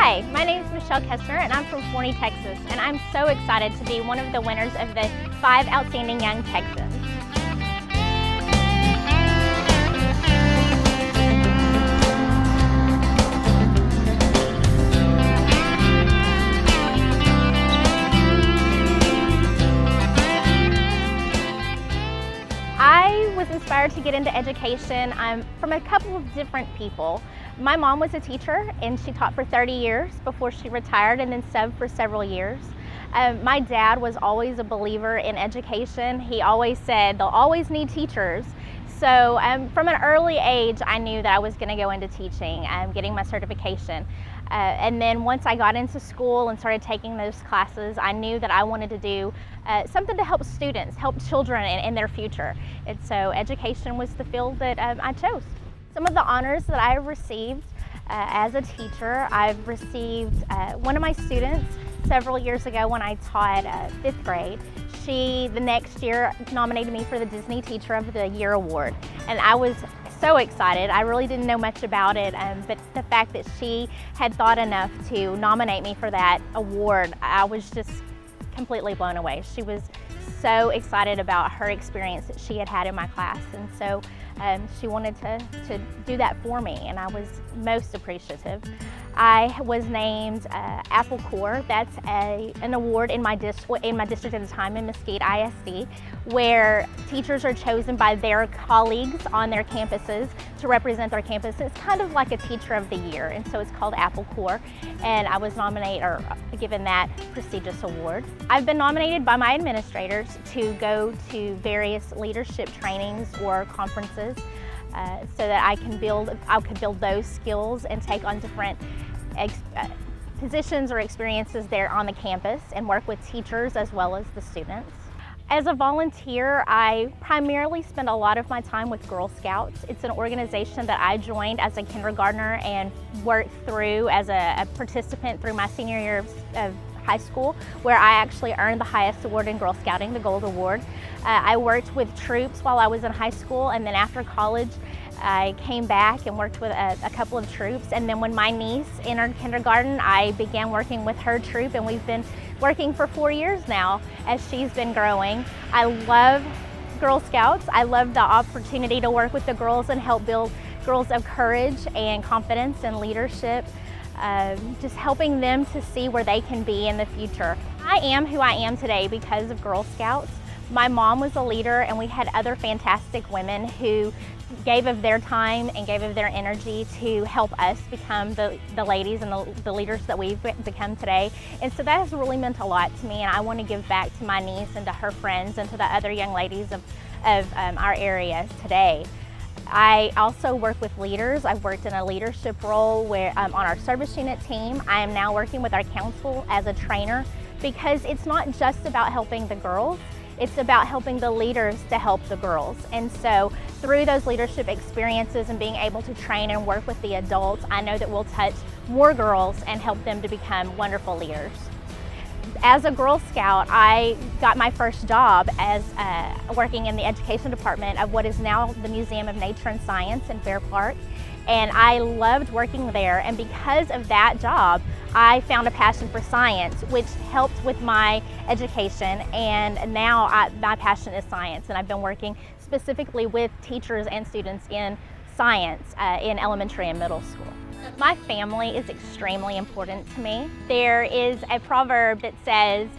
Hi, my name is Micheal Kessner and I'm from Awardee, Texas, and I'm so excited to be one of the winners of the 5 Outstanding Young Texans. I was inspired to get into education from a couple of different people. My mom was a teacher and she taught for 30 years before she retired and then subbed for several years. My dad was always a believer in education. He always said they'll always need teachers. So from an early age, I knew that I was going to go into teaching, getting my certification. And then once I got into school and started taking those classes, I knew that I wanted to do something to help students, help children in their future. And so education was the field that I chose. Some of the honors that I received as a teacher, I've received one of my students several years ago when I taught 5th grade. She, the next year, nominated me for the Disney Teacher of the Year award. And I was so excited. I really didn't know much about it, but the fact that she had thought enough to nominate me for that award, I was just completely blown away. She was so excited about her experience that she had had in my class, and so she wanted to do that for me, and I was most appreciative. I was named Apple Corps. That's an award in my district at the time in Mesquite ISD, where teachers are chosen by their colleagues on their campuses to represent their campus. It's kind of like a Teacher of the Year, and so it's called Apple Corps, and I was nominated or given that prestigious award. I've been nominated by my administrators to go to various leadership trainings or conferences so that I could build those skills and take on different positions or experiences there on the campus and work with teachers as well as the students. As a volunteer, I primarily spend a lot of my time with Girl Scouts. It's an organization that I joined as a kindergartner and worked through as a participant through my senior year of high school, where I actually earned the highest award in Girl Scouting, the Gold Award. I worked with troops while I was in high school, and then after college I came back and worked with a couple of troops, and then when my niece entered kindergarten, I began working with her troop, and we've been working for 4 years now as she's been growing. I love Girl Scouts. I love the opportunity to work with the girls and help build girls of courage and confidence and leadership, just helping them to see where they can be in the future. I am who I am today because of Girl Scouts. My mom was a leader, and we had other fantastic women who gave of their time and gave of their energy to help us become the ladies and the leaders that we've become today. And so that has really meant a lot to me, and I want to give back to my niece and to her friends and to the other young ladies of our area today. I also work with leaders. I've worked in a leadership role where on our service unit team. I am now working with our council as a trainer, because it's not just about helping the girls, it's about helping the leaders to help the girls. And so through those leadership experiences and being able to train and work with the adults, I know that we'll touch more girls and help them to become wonderful leaders. As a Girl Scout, I got my first job as working in the education department of what is now the Museum of Nature and Science in Fair Park. And I loved working there, and because of that job, I found a passion for science, which helped with my education, and now my passion is science, and I've been working specifically with teachers and students in science in elementary and middle school. My family is extremely important to me. There is a proverb that says,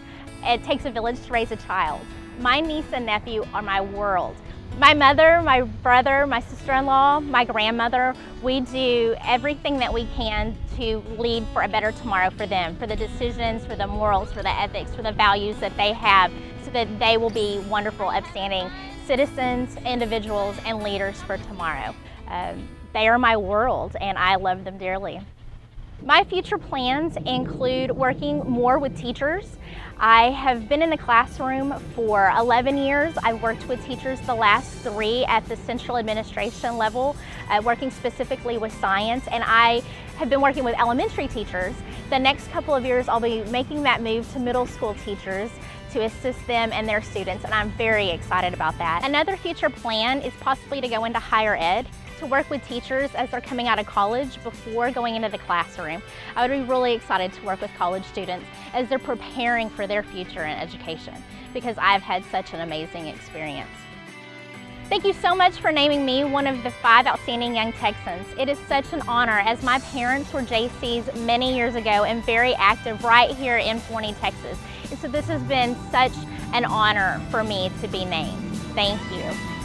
it takes a village to raise a child. My niece and nephew are my world. My mother, my brother, my sister-in-law, my grandmother, we do everything that we can to lead for a better tomorrow for them, for the decisions, for the morals, for the ethics, for the values that they have, so that they will be wonderful, upstanding citizens, individuals, and leaders for tomorrow. They are my world, and I love them dearly. My future plans include working more with teachers. I have been in the classroom for 11 years. I've worked with teachers the last 3 at the central administration level, working specifically with science, and I have been working with elementary teachers. The next couple of years, I'll be making that move to middle school teachers to assist them and their students, and I'm very excited about that. Another future plan is possibly to go into higher ed, to work with teachers as they're coming out of college before going into the classroom. I would be really excited to work with college students as they're preparing for their future in education, because I've had such an amazing experience. Thank you so much for naming me one of the 5 outstanding young Texans. It is such an honor, as my parents were JCs many years ago and very active right here in Forney, Texas. And so this has been such an honor for me to be named. Thank you.